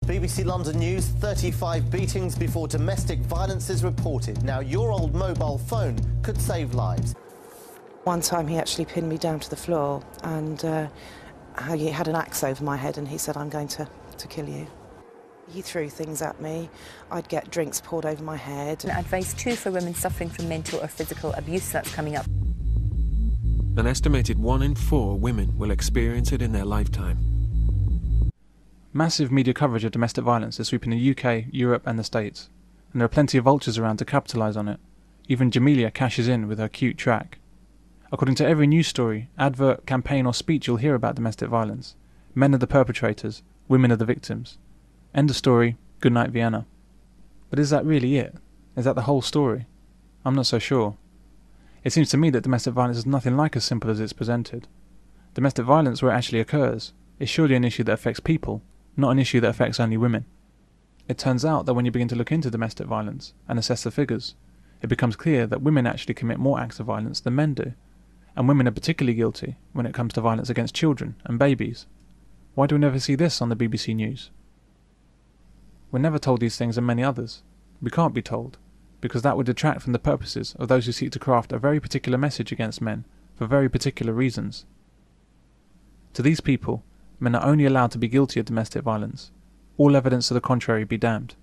BBC London News, 35 beatings before domestic violence is reported. Now, your old mobile phone could save lives. One time he actually pinned me down to the floor and he had an axe over my head and he said, "I'm going to kill you." He threw things at me. I'd get drinks poured over my head. Advice too for women suffering from mental or physical abuse, that's coming up. An estimated 1 in 4 women will experience it in their lifetime. Massive media coverage of domestic violence is sweeping the UK, Europe and the States, and there are plenty of vultures around to capitalise on it. Even Jamelia cashes in with her cute track. According to every news story, advert, campaign or speech you'll hear about domestic violence, men are the perpetrators, women are the victims. End of story, good night Vienna. But is that really it? Is that the whole story? I'm not so sure. It seems to me that domestic violence is nothing like as simple as it's presented. Domestic violence, where it actually occurs, is surely an issue that affects people, not an issue that affects only women. It turns out that when you begin to look into domestic violence and assess the figures, it becomes clear that women actually commit more acts of violence than men do, and women are particularly guilty when it comes to violence against children and babies. Why do we never see this on the BBC News? We're never told these things and many others. We can't be told, because that would detract from the purposes of those who seek to craft a very particular message against men for very particular reasons. To these people, men are only allowed to be guilty of domestic violence. All evidence to the contrary be damned.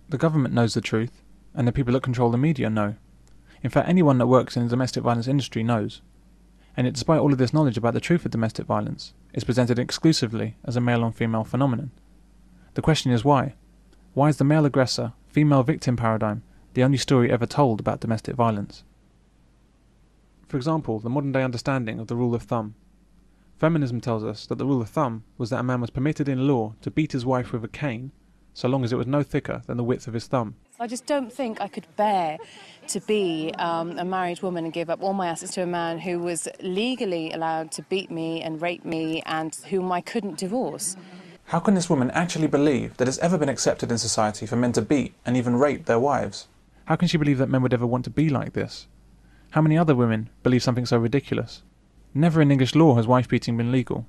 The government knows the truth, and the people that control the media know. In fact, anyone that works in the domestic violence industry knows. And yet, despite all of this knowledge about the truth of domestic violence, it's presented exclusively as a male-on-female phenomenon. The question is why? Why is the male aggressor, female victim paradigm the only story ever told about domestic violence? For example, the modern-day understanding of the rule of thumb. Feminism tells us that the rule of thumb was that a man was permitted in law to beat his wife with a cane, so long as it was no thicker than the width of his thumb. I just don't think I could bear to be a married woman and give up all my assets to a man who was legally allowed to beat me and rape me and whom I couldn't divorce. How can this woman actually believe that it's ever been accepted in society for men to beat and even rape their wives? How can she believe that men would ever want to be like this? How many other women believe something so ridiculous? Never in English law has wife beating been legal.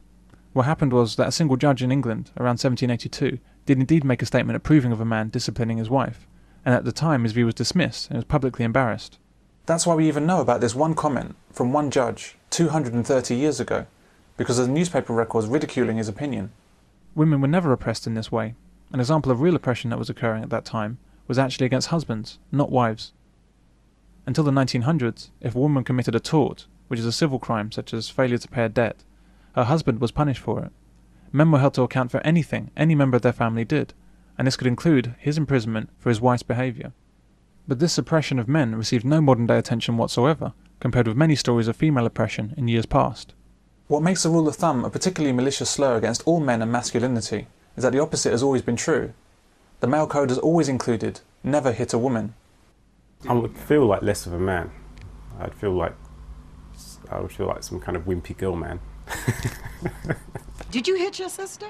What happened was that a single judge in England around 1782 did indeed make a statement approving of a man disciplining his wife, and at the time his view was dismissed and was publicly embarrassed. That's why we even know about this one comment from one judge 230 years ago, because of the newspaper records ridiculing his opinion. Women were never oppressed in this way. An example of real oppression that was occurring at that time was actually against husbands, not wives. Until the 1900s, if a woman committed a tort, which is a civil crime such as failure to pay a debt, her husband was punished for it. Men were held to account for anything any member of their family did, and this could include his imprisonment for his wife's behaviour. But this suppression of men received no modern-day attention whatsoever, compared with many stories of female oppression in years past. What makes the rule of thumb a particularly malicious slur against all men and masculinity is that the opposite has always been true. The male code has always included, never hit a woman. I would feel like less of a man. I would feel like some kind of wimpy girl man. Did you hit your sister?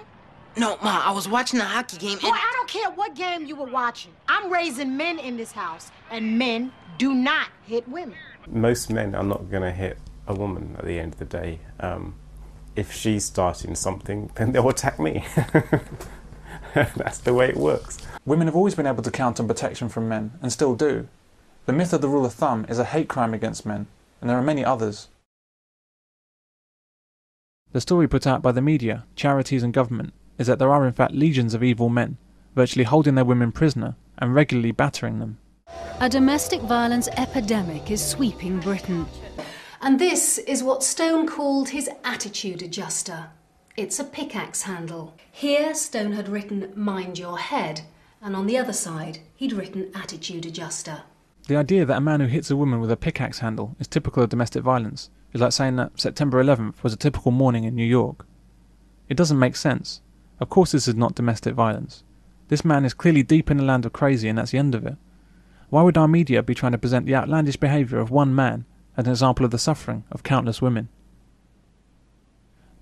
No, Ma, I was watching the hockey game. Boy, I don't care what game you were watching. I'm raising men in this house, and men do not hit women. Most men are not going to hit a woman at the end of the day. If she's starting something, then they'll attack me. That's the way it works. Women have always been able to count on protection from men, and still do. The myth of the rule of thumb is a hate crime against men, and there are many others. The story put out by the media, charities and government is that there are in fact legions of evil men, virtually holding their women prisoner and regularly battering them. A domestic violence epidemic is sweeping Britain. And this is what Stone called his attitude adjuster. It's a pickaxe handle. Here Stone had written "Mind your head," and on the other side he'd written "attitude adjuster." The idea that a man who hits a woman with a pickaxe handle is typical of domestic violence is like saying that September 11th was a typical morning in New York. It doesn't make sense. Of course this is not domestic violence. This man is clearly deep in the land of crazy and that's the end of it. Why would our media be trying to present the outlandish behaviour of one man as an example of the suffering of countless women?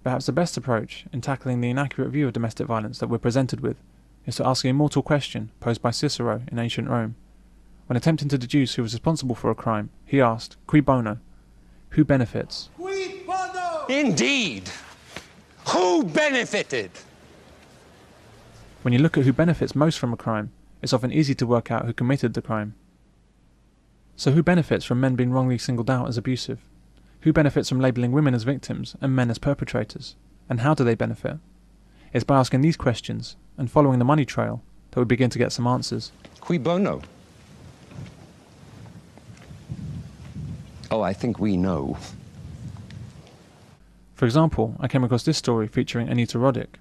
Perhaps the best approach in tackling the inaccurate view of domestic violence that we're presented with is to ask the immortal question posed by Cicero in ancient Rome. When attempting to deduce who was responsible for a crime, he asked, "Cui bono?" Who benefits? Indeed. Who benefited? When you look at who benefits most from a crime, it's often easy to work out who committed the crime. So who benefits from men being wrongly singled out as abusive? Who benefits from labelling women as victims and men as perpetrators? And how do they benefit? It's by asking these questions and following the money trail that we begin to get some answers. Cui bono? Oh, I think we know. For example, I came across this story featuring Anita Roddick.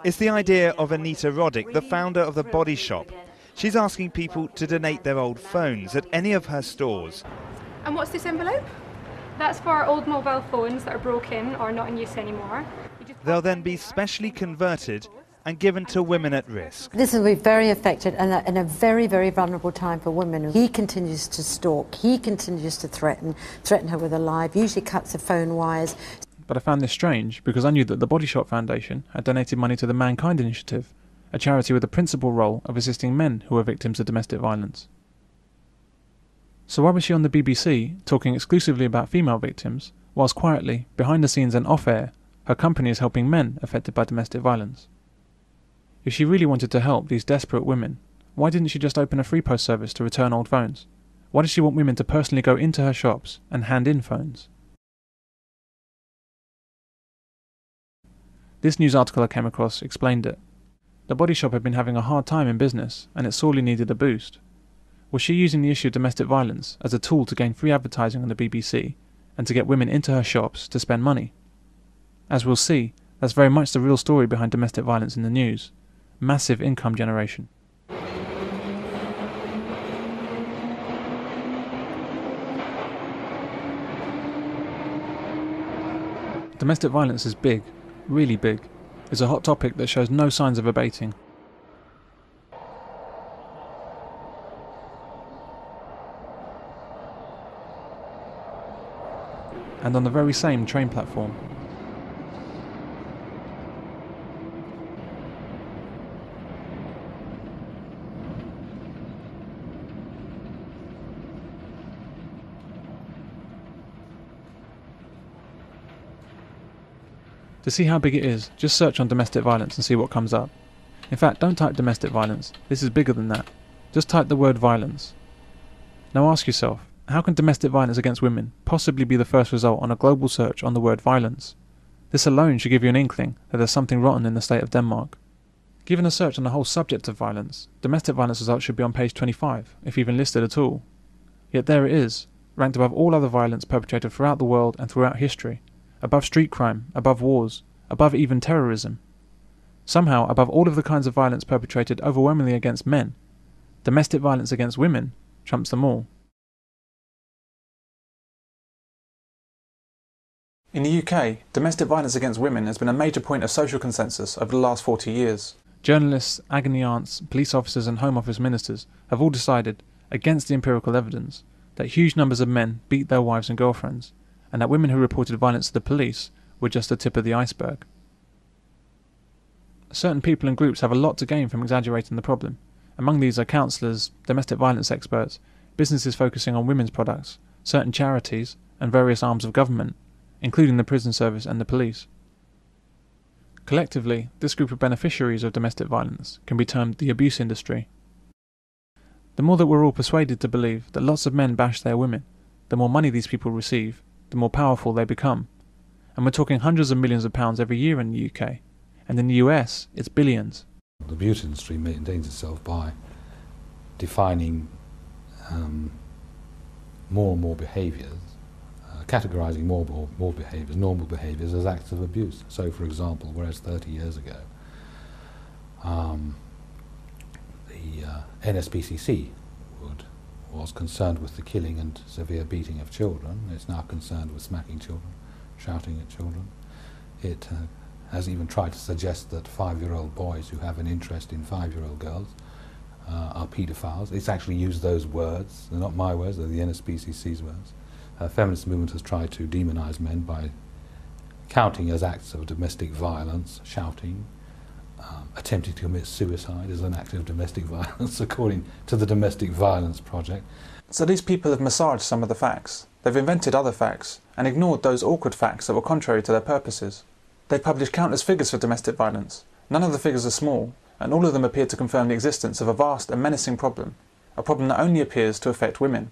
It's the idea of Anita Roddick, the founder of The Body Shop. She's asking people to donate their old phones at any of her stores. And what's this envelope? That's for old mobile phones that are broken or not in use anymore. They'll then be specially converted and given to women at risk. This will be very affected and in a very, very vulnerable time for women. He continues to stalk, he continues to threaten her with a life, usually cuts the phone wires. But I found this strange because I knew that the Body Shop Foundation had donated money to the Mankind Initiative, a charity with the principal role of assisting men who are victims of domestic violence. So why was she on the BBC talking exclusively about female victims, whilst quietly, behind the scenes and off-air, her company is helping men affected by domestic violence? If she really wanted to help these desperate women, why didn't she just open a free post service to return old phones? Why does she want women to personally go into her shops and hand in phones? This news article I came across explained it. The Body Shop had been having a hard time in business and it sorely needed a boost. Was she using the issue of domestic violence as a tool to gain free advertising on the BBC and to get women into her shops to spend money? As we'll see, that's very much the real story behind domestic violence in the news. Massive income generation. Domestic violence is big, really big. It's a hot topic that shows no signs of abating. And on the very same train platform. To see how big it is, just search on domestic violence and see what comes up. In fact, don't type domestic violence, this is bigger than that. Just type the word violence. Now ask yourself, how can domestic violence against women possibly be the first result on a global search on the word violence? This alone should give you an inkling that there's something rotten in the state of Denmark. Given a search on the whole subject of violence, domestic violence results should be on page 25, if even listed at all. Yet there it is, ranked above all other violence perpetrated throughout the world and throughout history. Above street crime, above wars, above even terrorism. Somehow, above all of the kinds of violence perpetrated overwhelmingly against men, domestic violence against women trumps them all. In the UK, domestic violence against women has been a major point of social consensus over the last 40 years. Journalists, agony aunts, police officers and Home Office ministers have all decided, against the empirical evidence, that huge numbers of men beat their wives and girlfriends, and that women who reported violence to the police were just the tip of the iceberg. Certain people and groups have a lot to gain from exaggerating the problem. Among these are counsellors, domestic violence experts, businesses focusing on women's products, certain charities, and various arms of government, including the prison service and the police. Collectively, this group of beneficiaries of domestic violence can be termed the abuse industry. The more that we're all persuaded to believe that lots of men bash their women, the more money these people receive, the more powerful they become. And we're talking hundreds of millions of pounds every year in the UK. And in the US, it's billions. The abuse industry maintains itself by defining more and more behaviours, categorising more and more behaviours, normal behaviours, as acts of abuse. So, for example, whereas 30 years ago, the NSPCC was concerned with the killing and severe beating of children. It's now concerned with smacking children, shouting at children. It has even tried to suggest that 5-year-old boys who have an interest in 5-year-old girls are paedophiles. It's actually used those words. They're not my words, they're the NSPCC's words. Feminist movement has tried to demonise men by counting as acts of domestic violence, shouting, attempting to commit suicide as an act of domestic violence, according to the Domestic Violence Project. So these people have massaged some of the facts. They've invented other facts and ignored those awkward facts that were contrary to their purposes. They've published countless figures for domestic violence. None of the figures are small, and all of them appeared to confirm the existence of a vast and menacing problem, a problem that only appears to affect women.